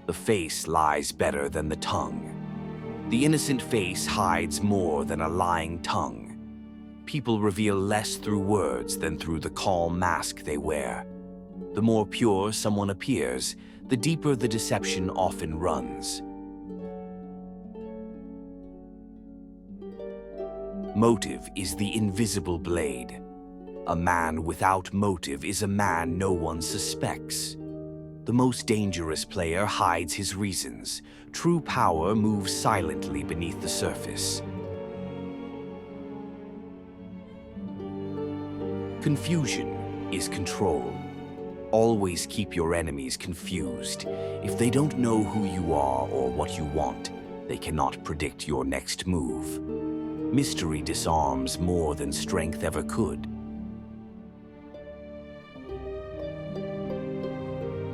The face lies better than the tongue. The innocent face hides more than a lying tongue. People reveal less through words than through the calm mask they wear. The more pure someone appears, the deeper the deception often runs. Motive is the invisible blade. A man without motive is a man no one suspects. The most dangerous player hides his reasons. True power moves silently beneath the surface. Confusion is control. Always keep your enemies confused. If they don't know who you are or what you want, they cannot predict your next move. Mystery disarms more than strength ever could.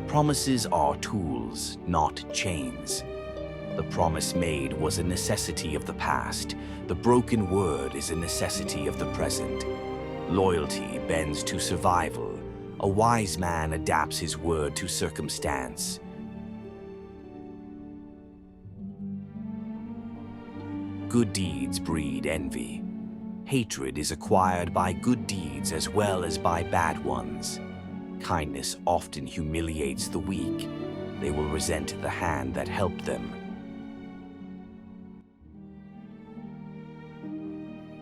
Promises are tools, not chains. The promise made was a necessity of the past. The broken word is a necessity of the present. Loyalty bends to survival. A wise man adapts his word to circumstance. Good deeds breed envy. Hatred is acquired by good deeds as well as by bad ones. Kindness often humiliates the weak. They will resent the hand that helped them.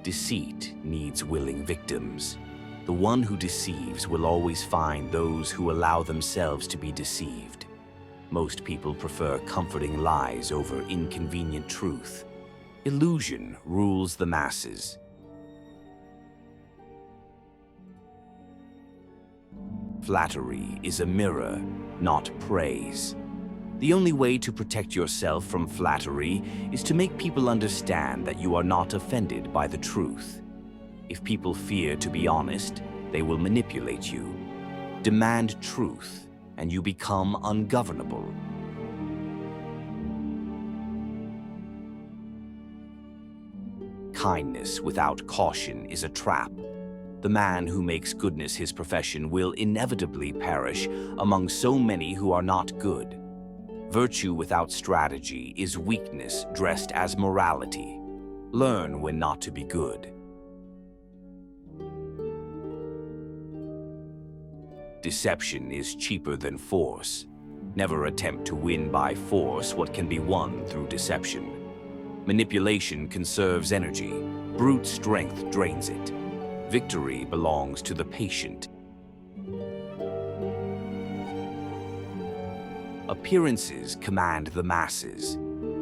Deceit needs willing victims. The one who deceives will always find those who allow themselves to be deceived. Most people prefer comforting lies over inconvenient truth. Illusion rules the masses. Flattery is a mirror, not praise. The only way to protect yourself from flattery is to make people understand that you are not offended by the truth. If people fear to be honest, they will manipulate you. Demand truth, and you become ungovernable. Kindness without caution is a trap. The man who makes goodness his profession will inevitably perish among so many who are not good. Virtue without strategy is weakness dressed as morality. Learn when not to be good. Deception is cheaper than force. Never attempt to win by force what can be won through deception. Manipulation conserves energy. Brute strength drains it. Victory belongs to the patient. Appearances command the masses.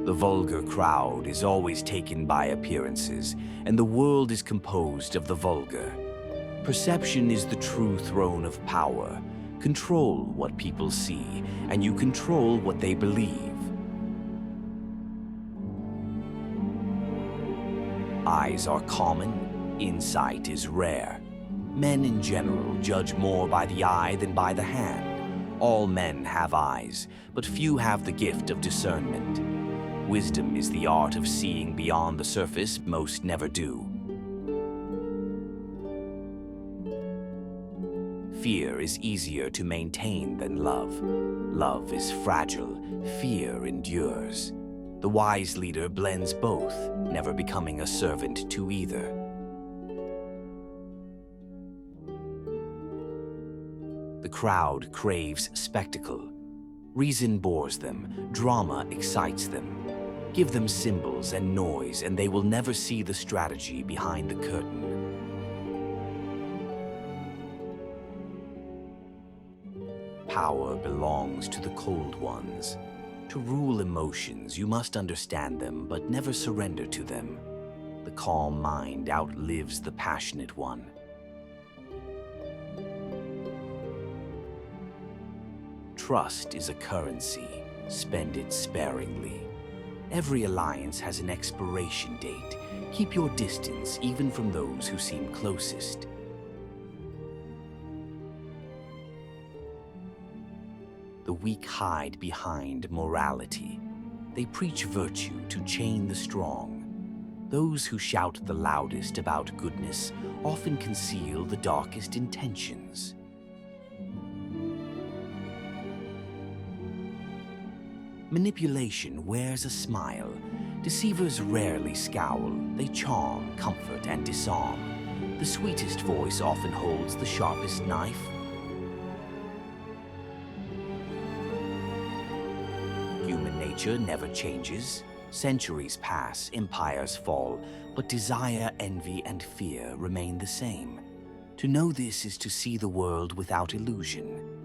The vulgar crowd is always taken by appearances, and the world is composed of the vulgar. Perception is the true throne of power. Control what people see, and you control what they believe. Eyes are common, insight is rare. Men in general judge more by the eye than by the hand. All men have eyes, but few have the gift of discernment. Wisdom is the art of seeing beyond the surface, most never do. Fear is easier to maintain than love. Love is fragile, fear endures. The wise leader blends both, never becoming a servant to either. The crowd craves spectacle. Reason bores them, drama excites them. Give them symbols and noise, and they will never see the strategy behind the curtain. Power belongs to the cold ones. To rule emotions, you must understand them, but never surrender to them. The calm mind outlives the passionate one. Trust is a currency. Spend it sparingly. Every alliance has an expiration date. Keep your distance even from those who seem closest. The weak hide behind morality. They preach virtue to chain the strong. Those who shout the loudest about goodness often conceal the darkest intentions. Manipulation wears a smile. Deceivers rarely scowl. They charm, comfort, and disarm. The sweetest voice often holds the sharpest knife. Human nature never changes. Centuries pass, empires fall, but desire, envy, and fear remain the same. To know this is to see the world without illusion.